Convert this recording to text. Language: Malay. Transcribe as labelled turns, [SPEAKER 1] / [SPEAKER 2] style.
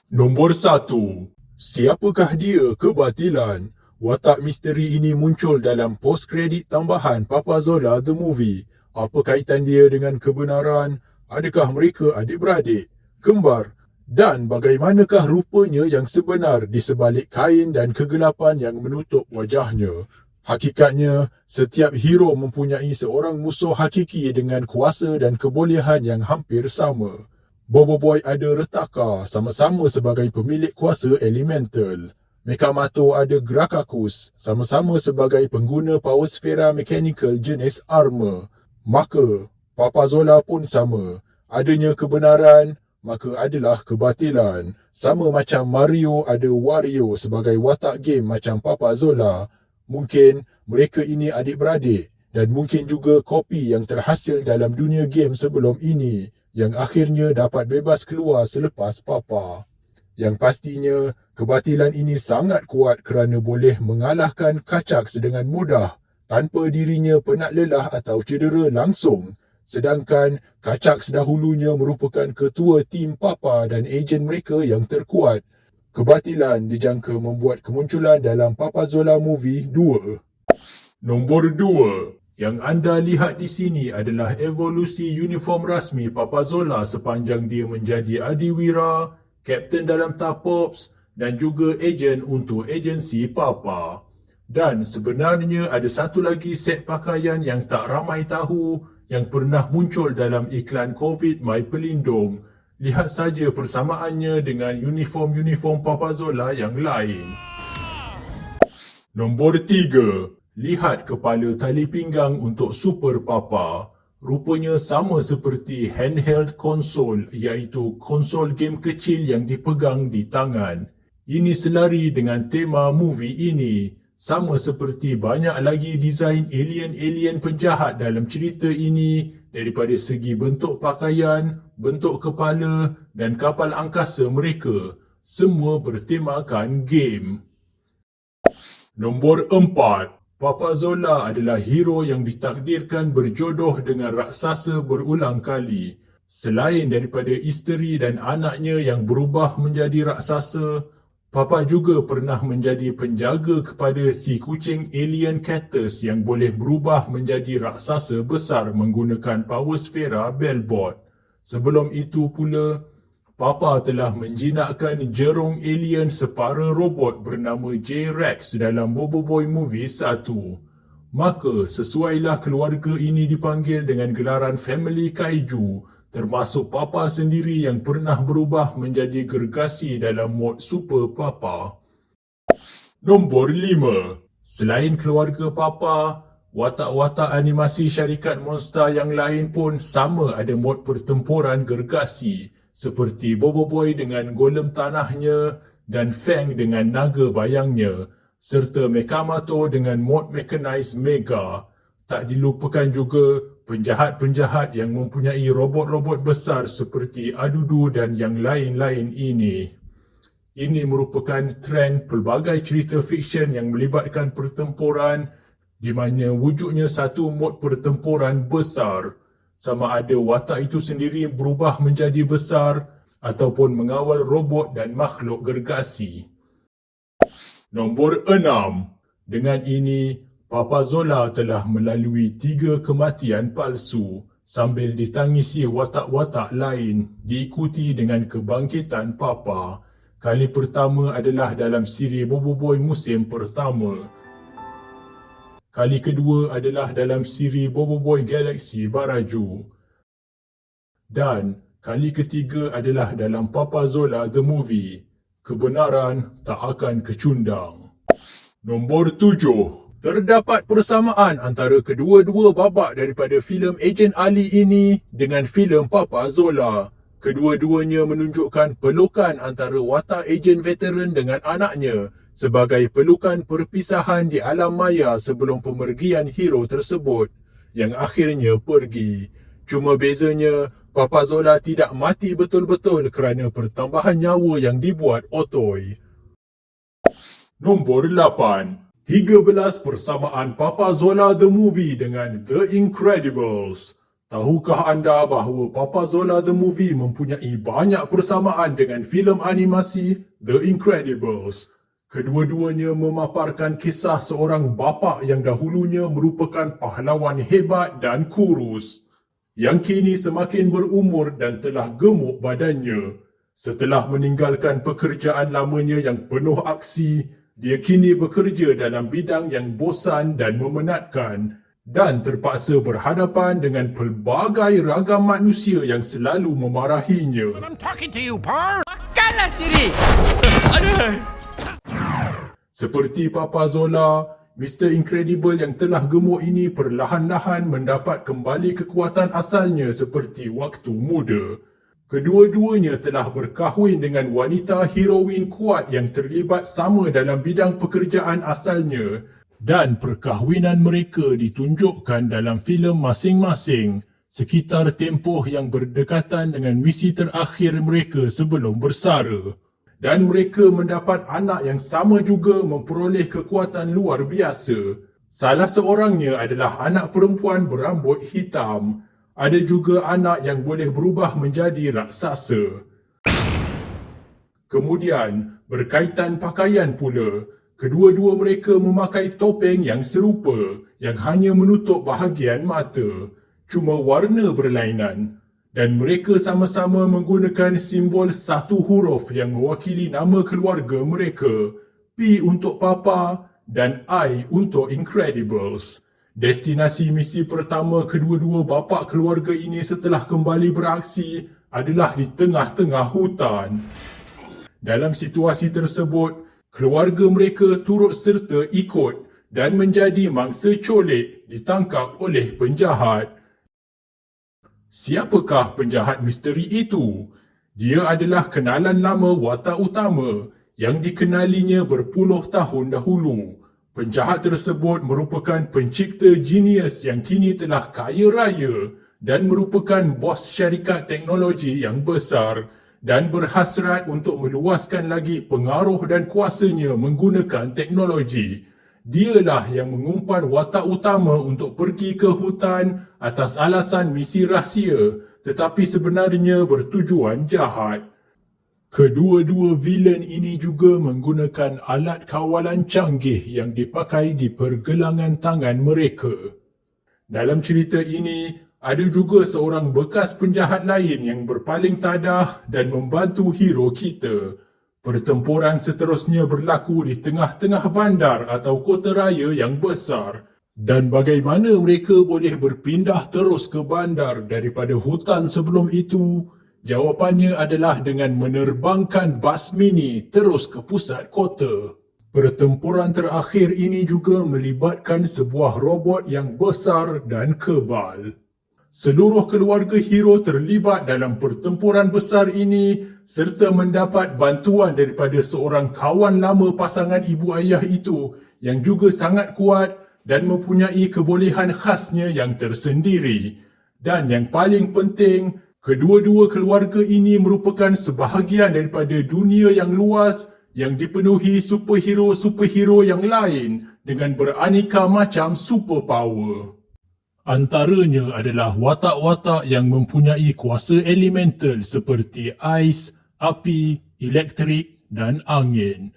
[SPEAKER 1] Nombor 1. Siapakah dia kebatilan? Watak misteri ini muncul dalam post-kredit tambahan Papa Zola The Movie. Apa kaitan dia dengan kebenaran? Adakah mereka adik-beradik, kembar? Dan bagaimanakah rupanya yang sebenar di sebalik kain dan kegelapan yang menutup wajahnya? Hakikatnya, setiap hero mempunyai seorang musuh hakiki dengan kuasa dan kebolehan yang hampir sama. Bobo Boy ada Retaka, sama-sama sebagai pemilik kuasa elemental. Mekamato ada Grakakus, sama-sama sebagai pengguna power sfera mechanical jenis armor. Maka, Papa Zola pun sama. Adanya kebenaran, maka adalah kebatilan. Sama macam Mario ada Wario sebagai watak game macam Papa Zola. Mungkin mereka ini adik-beradik dan mungkin juga kopi yang terhasil dalam dunia game sebelum ini yang akhirnya dapat bebas keluar selepas Papa. Yang pastinya, kebatilan ini sangat kuat kerana boleh mengalahkan Kacax dengan mudah tanpa dirinya penat lelah atau cedera langsung. Sedangkan Kacax dahulunya merupakan ketua tim Papa dan ejen mereka yang terkuat. Kebatilan dijangka membuat kemunculan dalam Papa Zola Movie 2. Nombor 2. Yang anda lihat di sini adalah evolusi uniform rasmi Papa Zola sepanjang dia menjadi adiwira, kapten dalam Tapops dan juga ejen untuk agensi Papa. Dan sebenarnya ada satu lagi set pakaian yang tak ramai tahu yang pernah muncul dalam iklan COVID My Pelindung. Lihat saja persamaannya dengan uniform-uniform Papa Zola yang lain. Nombor 3. Lihat kepala tali pinggang untuk Super Papa. Rupanya sama seperti handheld konsol, iaitu konsol game kecil yang dipegang di tangan. Ini selari dengan tema movie ini. Sama seperti banyak lagi desain alien-alien penjahat dalam cerita ini daripada segi bentuk pakaian, bentuk kepala dan kapal angkasa mereka. Semua bertemakan game. Nombor 4. Papa Zola adalah hero yang ditakdirkan berjodoh dengan raksasa berulang kali. Selain daripada isteri dan anaknya yang berubah menjadi raksasa, Papa juga pernah menjadi penjaga kepada si kucing alien cactus yang boleh berubah menjadi raksasa besar menggunakan power sfera Bellbot. Sebelum itu pula, Papa telah menjinakkan jerung alien separa robot bernama J-Rex dalam Bobo Boy Movie 1. Maka, sesuailah keluarga ini dipanggil dengan gelaran Family Kaiju, termasuk Papa sendiri yang pernah berubah menjadi gergasi dalam mod Super Papa. Nombor 5. Selain keluarga Papa, watak-watak animasi syarikat monster yang lain pun sama ada mod pertempuran gergasi, seperti Bobo Boy dengan golem tanahnya dan Fang dengan naga bayangnya, serta Mekamato dengan mod mechanized Mega. Tak dilupakan juga penjahat-penjahat yang mempunyai robot-robot besar seperti Adudu dan yang lain-lain ini. Ini merupakan trend pelbagai cerita fiksyen yang melibatkan pertempuran di mana wujudnya satu mod pertempuran besar. Sama ada watak itu sendiri berubah menjadi besar ataupun mengawal robot dan makhluk gergasi. Nombor 6. Dengan ini, Papa Zola telah melalui 3 kematian palsu sambil ditangisi watak-watak lain diikuti dengan kebangkitan Papa. Kali pertama adalah dalam siri Bobo Boy musim pertama. Kali kedua adalah dalam siri Bobo Boy Galaxy Baraju. Dan kali ketiga adalah dalam Papa Zola The Movie. Kebenaran tak akan kecundang. Nombor 7. Terdapat persamaan antara kedua-dua babak daripada filem Ejen Ali ini dengan filem Papa Zola. Kedua-duanya menunjukkan pelukan antara watak ejen veteran dengan anaknya sebagai pelukan perpisahan di alam maya sebelum pemergian hero tersebut yang akhirnya pergi. Cuma bezanya, Papa Zola tidak mati betul-betul kerana pertambahan nyawa yang dibuat Otoy. Nombor 8. 13 persamaan Papa Zola The Movie dengan The Incredibles. Tahukah anda bahawa Papa Zola The Movie mempunyai banyak persamaan dengan filem animasi The Incredibles? Kedua-duanya memaparkan kisah seorang bapa yang dahulunya merupakan pahlawan hebat dan kurus, yang kini semakin berumur dan telah gemuk badannya. Setelah meninggalkan pekerjaan lamanya yang penuh aksi, dia kini bekerja dalam bidang yang bosan dan memenatkan dan terpaksa berhadapan dengan pelbagai ragam manusia yang selalu memarahinya.
[SPEAKER 2] I'm talking to you, Par. Makanlah sendiri. Aduh.
[SPEAKER 1] Seperti Papa Zola, Mr. Incredible yang telah gemuk ini perlahan-lahan mendapat kembali kekuatan asalnya seperti waktu muda. Kedua-duanya telah berkahwin dengan wanita heroin kuat yang terlibat sama dalam bidang pekerjaan asalnya, dan perkahwinan mereka ditunjukkan dalam filem masing-masing sekitar tempoh yang berdekatan dengan misi terakhir mereka sebelum bersara. Dan mereka mendapat anak yang sama juga memperoleh kekuatan luar biasa. Salah seorangnya adalah anak perempuan berambut hitam. Ada juga anak yang boleh berubah menjadi raksasa. Kemudian, berkaitan pakaian pula, kedua-dua mereka memakai topeng yang serupa yang hanya menutup bahagian mata, cuma warna berlainan. Dan mereka sama-sama menggunakan simbol satu huruf yang mewakili nama keluarga mereka, P untuk Papa dan I untuk Incredibles. Destinasi misi pertama kedua-dua bapa keluarga ini setelah kembali beraksi adalah di tengah-tengah hutan. Dalam situasi tersebut, keluarga mereka turut serta ikut dan menjadi mangsa colik ditangkap oleh penjahat. Siapakah penjahat misteri itu? Dia adalah kenalan lama watak utama yang dikenalinya berpuluh tahun dahulu. Penjahat tersebut merupakan pencipta genius yang kini telah kaya raya dan merupakan bos syarikat teknologi yang besar dan berhasrat untuk meluaskan lagi pengaruh dan kuasanya menggunakan teknologi. Dialah yang mengumpan watak utama untuk pergi ke hutan atas alasan misi rahsia, tetapi sebenarnya bertujuan jahat. Kedua-dua vilen ini juga menggunakan alat kawalan canggih yang dipakai di pergelangan tangan mereka. Dalam cerita ini, ada juga seorang bekas penjahat lain yang berpaling tadah dan membantu hero kita. Pertempuran seterusnya berlaku di tengah-tengah bandar atau kota raya yang besar. Dan bagaimana mereka boleh berpindah terus ke bandar daripada hutan sebelum itu? Jawapannya adalah dengan menerbangkan bas mini terus ke pusat kota. Pertempuran terakhir ini juga melibatkan sebuah robot yang besar dan kebal. Seluruh keluarga hero terlibat dalam pertempuran besar ini serta mendapat bantuan daripada seorang kawan lama pasangan ibu ayah itu yang juga sangat kuat dan mempunyai kebolehan khasnya yang tersendiri. Dan yang paling penting, kedua-dua keluarga ini merupakan sebahagian daripada dunia yang luas yang dipenuhi superhero-superhero yang lain dengan beraneka macam superpower. Antaranya adalah watak-watak yang mempunyai kuasa elemental seperti ais, api, elektrik dan angin.